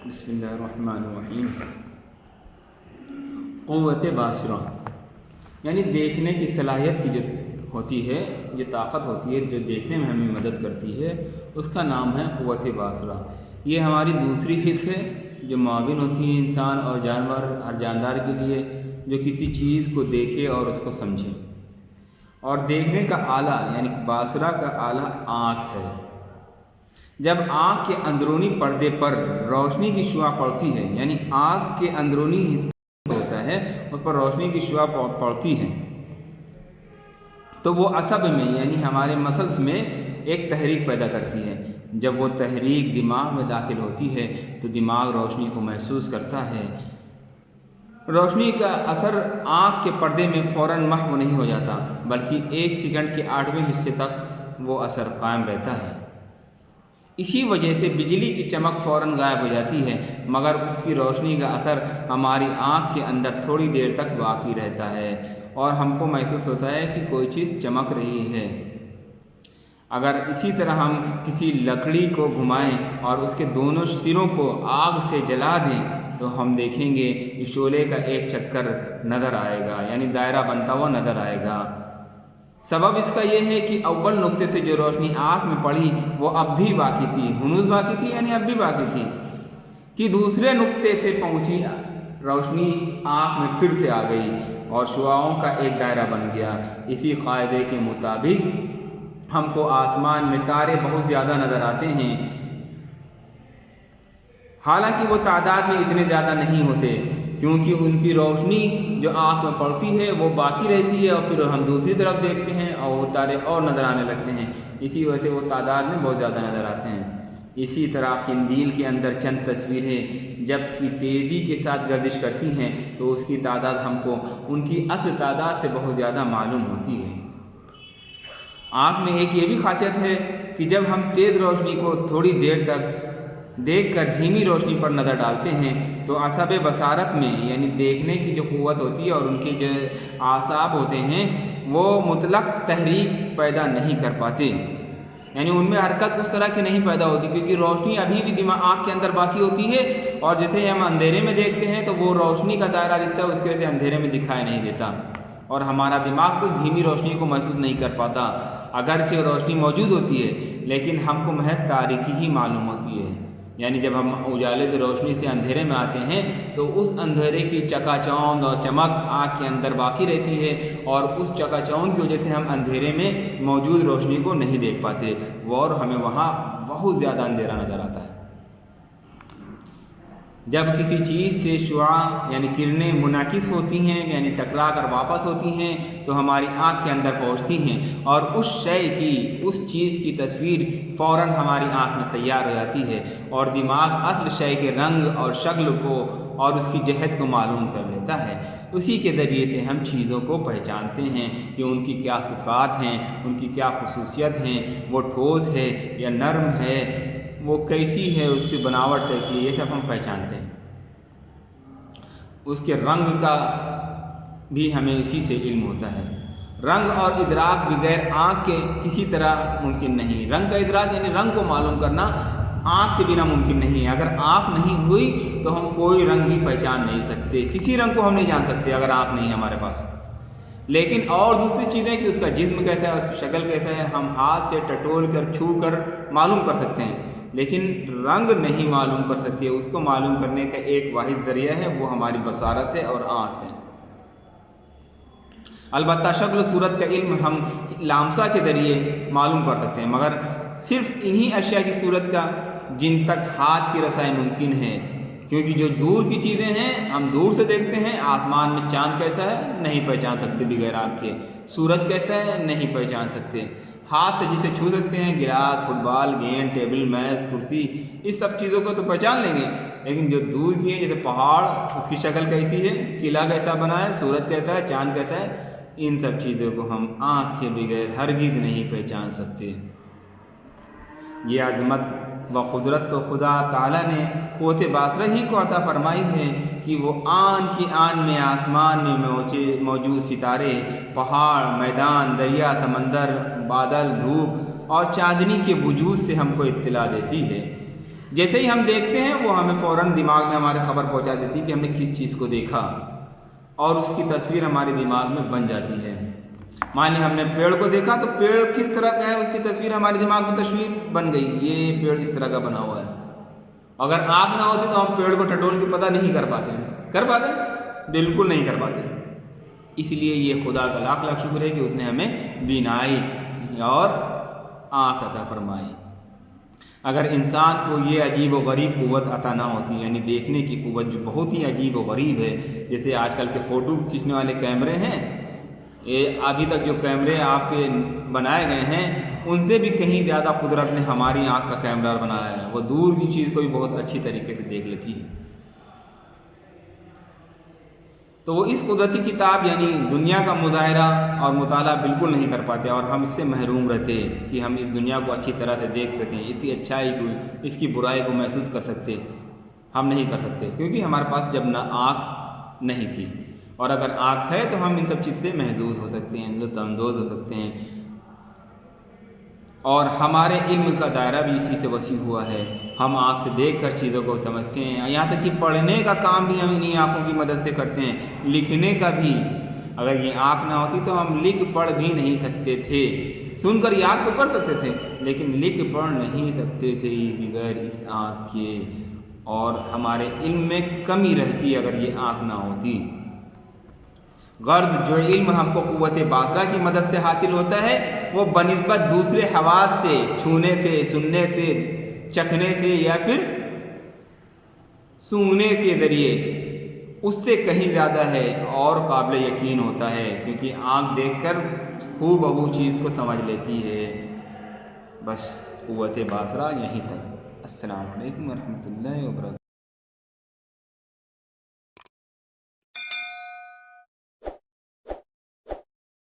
بسم اللہ الرحمن الرحیم۔ قوت باصرہ یعنی دیکھنے کی صلاحیت کی جو ہوتی ہے، یہ طاقت ہوتی ہے جو دیکھنے میں ہمیں مدد کرتی ہے، اس کا نام ہے قوت باصرہ۔ یہ ہماری دوسری حص ہے جو معاون ہوتی ہے انسان اور جانور، ہر جاندار کے لیے، جو کسی چیز کو دیکھے اور اس کو سمجھے۔ اور دیکھنے کا آلہ یعنی باصرہ کا آلہ آنکھ ہے۔ جب آنکھ کے اندرونی پردے پر روشنی کی شعاع پڑتی ہے، یعنی آنکھ کے اندرونی حصہ ہوتا ہے اس پر روشنی کی شعاع پڑتی ہے، تو وہ عصب میں یعنی ہمارے مسلز میں ایک تحریک پیدا کرتی ہے۔ جب وہ تحریک دماغ میں داخل ہوتی ہے تو دماغ روشنی کو محسوس کرتا ہے۔ روشنی کا اثر آنکھ کے پردے میں فوراً محو نہیں ہو جاتا، بلکہ 1 سیکنڈ کے 8ویں حصے تک وہ اثر قائم رہتا ہے۔ اسی وجہ سے بجلی کی چمک فوراً غائب ہو جاتی ہے، مگر اس کی روشنی کا اثر ہماری آنکھ کے اندر تھوڑی دیر تک باقی رہتا ہے اور ہم کو محسوس ہوتا ہے کہ کوئی چیز چمک رہی ہے۔ اگر اسی طرح ہم کسی لکڑی کو گھمائیں اور اس کے دونوں سروں کو آگ سے جلا دیں تو ہم دیکھیں گے کہ شعلے کا ایک چکر نظر آئے گا، یعنی دائرہ بنتا ہوا نظر آئے گا۔ سبب اس کا یہ ہے کہ اول نقطے سے جو روشنی آنکھ میں پڑی وہ اب بھی باقی تھی، ہنوز باقی تھی یعنی اب بھی باقی تھی، کہ دوسرے نقطے سے پہنچی روشنی آنکھ میں پھر سے آ گئی اور شعاعوں کا ایک دائرہ بن گیا۔ اسی قاعدے کے مطابق ہم کو آسمان میں تارے بہت زیادہ نظر آتے ہیں، حالانکہ وہ تعداد میں اتنے زیادہ نہیں ہوتے، کیونکہ ان کی روشنی جو آنکھ میں پڑتی ہے وہ باقی رہتی ہے اور پھر ہم دوسری طرف دیکھتے ہیں اور وہ تارے اور نظر آنے لگتے ہیں، اسی وجہ سے وہ تعداد میں بہت زیادہ نظر آتے ہیں۔ اسی طرح قندیل کے اندر چند تصویریں جب کی تیزی کے ساتھ گردش کرتی ہیں تو اس کی تعداد ہم کو ان کی اصل تعداد سے بہت زیادہ معلوم ہوتی ہے۔ آنکھ میں ایک یہ بھی خاصیت ہے کہ جب ہم تیز روشنی کو تھوڑی دیر تک دیکھ کر دھیمی روشنی پر نظر ڈالتے ہیں تو عصب بصارت میں یعنی دیکھنے کی جو قوت ہوتی ہے اور ان کے جو اعصاب ہوتے ہیں وہ مطلق تحریک پیدا نہیں کر پاتے، یعنی ان میں حرکت اس طرح کی نہیں پیدا ہوتی، کیونکہ روشنی ابھی بھی آنکھ کے اندر باقی ہوتی ہے اور جیسے ہم اندھیرے میں دیکھتے ہیں تو وہ روشنی کا دائرہ دکھتا ہے، اس کی وجہ سے اندھیرے میں دکھائی نہیں دیتا اور ہمارا دماغ اس دھیمی روشنی کو محسوس نہیں کر پاتا، اگرچہ روشنی موجود ہوتی ہے لیکن ہم کو محض تاریکی ہی معلوم ہوتی ہے۔ یعنی جب ہم اجالے سے روشنی سے اندھیرے میں آتے ہیں تو اس اندھیرے کی چکا چوند اور چمک آنکھ کے اندر باقی رہتی ہے اور اس چکا چوند کی وجہ سے ہم اندھیرے میں موجود روشنی کو نہیں دیکھ پاتے اور ہمیں وہاں بہت زیادہ اندھیرا نظر آتا ہے۔ جب کسی چیز سے شعاع یعنی کرنیں منعکس ہوتی ہیں یعنی ٹکرا کر واپس ہوتی ہیں تو ہماری آنکھ کے اندر پہنچتی ہیں اور اس چیز کی تصویر فوراً ہماری آنکھ میں تیار ہو جاتی ہے اور دماغ اصل شے کے رنگ اور شکل کو اور اس کی جہت کو معلوم کر لیتا ہے۔ اسی کے ذریعے سے ہم چیزوں کو پہچانتے ہیں کہ ان کی کیا صفات ہیں، ان کی کیا خصوصیت ہیں، وہ ٹھوس ہے یا نرم ہے، وہ کیسی ہے، اس کی بناوٹ کیسی ہے، یہ سب ہم پہچانتے ہیں۔ اس کے رنگ کا بھی ہمیں اسی سے علم ہوتا ہے۔ رنگ اور ادراک بغیر آنکھ کے کسی طرح ممکن نہیں۔ رنگ کا ادراک یعنی رنگ کو معلوم کرنا آنکھ کے بنا ممکن نہیں ہے۔ اگر آنکھ نہیں ہوئی تو ہم کوئی رنگ بھی پہچان نہیں سکتے، کسی رنگ کو ہم نہیں جان سکتے اگر آنکھ نہیں ہے ہمارے پاس۔ لیکن اور دوسری چیزیں کہ اس کا جسم کیسا ہے، اس کی شکل کیسا ہے، ہم ہاتھ سے ٹٹول کر چھو کر معلوم کر سکتے ہیں، لیکن رنگ نہیں معلوم کر سکتے۔ اس کو معلوم کرنے کا ایک واحد ذریعہ ہے، وہ ہماری بصارت ہے اور آنکھ ہے۔ البتہ شکل و صورت کا علم ہم لامسہ کے ذریعے معلوم کر سکتے ہیں، مگر صرف انہی اشیاء کی صورت کا جن تک ہاتھ کی رسائی ممکن ہے، کیونکہ جو دور کی چیزیں ہیں ہم دور سے دیکھتے ہیں۔ آسمان میں چاند کیسا ہے نہیں پہچان سکتے بغیر آنکھ کے، سورج کیسا ہے نہیں پہچان سکتے۔ ہاتھ سے جسے چھو سکتے ہیں، گلاس، فٹ بال، گیند، ٹیبل، میز، کرسی، اس سب چیزوں کو تو پہچان لیں گے، لیکن جو دور کی ہیں جیسے پہاڑ، اس کی شکل کیسی ہے، قلعہ کیسا بنا ہے، سورج کیسا ہے، چاند کیسا ہے، ان سب چیزوں کو ہم آنکھ کے بغیر ہرگز نہیں پہچان سکتے۔ یہ عظمت و قدرت تو خدا تعالیٰ نے قوت باصرہ ہی کو عطا فرمائی ہے کہ وہ آن کی آن میں آسمان میں موجود ستارے، پہاڑ، میدان، دریا، سمندر، بادل، دھوپ اور چاندنی کے وجود سے ہم کو اطلاع دیتی ہے۔ جیسے ہی ہم دیکھتے ہیں وہ ہمیں فوراً دماغ میں ہمارے خبر پہنچا دیتی ہے کہ ہم نے کس چیز کو دیکھا، اور اس کی تصویر ہمارے دماغ میں بن جاتی ہے۔ مان لیں ہم نے پیڑ کو دیکھا تو پیڑ کس طرح کا ہے اس کی تصویر ہمارے دماغ میں تصویر بن گئی، یہ پیڑ اس طرح کا بنا ہوا ہے۔ اگر آنکھ نہ ہوتی تو ہم پیڑ کو ٹٹول کے پتہ نہیں کر پاتے ہیں، کر پاتے ہیں؟ بالکل نہیں کر پاتے۔ اس لیے یہ خدا کا لاکھ لاکھ شکر ہے کہ اس نے ہمیں بینائی اور آنکھ عطا فرمائی۔ اگر انسان کو یہ عجیب و غریب قوت عطا نہ ہوتی، یعنی دیکھنے کی قوت جو بہت ہی عجیب و غریب ہے، جیسے آج کل کے فوٹو کھینچنے والے کیمرے ہیں، یہ ابھی تک جو کیمرے آپ کے بنائے گئے ہیں ان سے بھی کہیں زیادہ قدرت نے ہماری آنکھ کا کیمرہ بنایا ہے، وہ دور کی چیز کو بھی بہت اچھی طریقے سے دیکھ لیتی ہے۔ تو وہ اس قدرتی کتاب یعنی دنیا کا مظاہرہ اور مطالعہ بالکل نہیں کر پاتے، اور ہم اس سے محروم رہتے کہ ہم اس دنیا کو اچھی طرح سے دیکھ سکیں، اس کی اچھائی کو، اس کی برائی کو محسوس کر سکتے، ہم نہیں کر سکتے، کیونکہ ہمارے پاس جب نہ آنکھ نہیں تھی، اور اگر آنکھ ہے تو ہم ان سب چیز سے محظوظ ہو سکتے ہیں، لطف اندوز ہو سکتے ہیں، اور ہمارے علم کا دائرہ بھی اسی سے وسیع ہوا ہے۔ ہم آنکھ سے دیکھ کر چیزوں کو سمجھتے ہیں، یہاں تک کہ پڑھنے کا کام بھی ہم انہیں آنکھوں کی مدد سے کرتے ہیں، لکھنے کا بھی۔ اگر یہ آنکھ نہ ہوتی تو ہم لکھ پڑھ بھی نہیں سکتے تھے، سن کر یاد تو کر سکتے تھے لیکن لکھ پڑھ نہیں سکتے تھے بغیر اس آنکھ کے، اور ہمارے علم میں کمی رہتی اگر یہ آنکھ نہ ہوتی۔ غرض جو علم ہم کو قوت باصرہ کی مدد سے حاصل ہوتا ہے وہ بنسبت دوسرے حواس سے، چھونے سے، سننے سے، چکھنے سے یا پھر سونگنے کے ذریعے، اس سے کہیں زیادہ ہے اور قابل یقین ہوتا ہے، کیونکہ آنکھ دیکھ کر ہو بہو چیز کو سمجھ لیتی ہے۔ بس قوت باصرہ یہیں تک۔ السلام علیکم ورحمۃ اللہ وبرکاتہ۔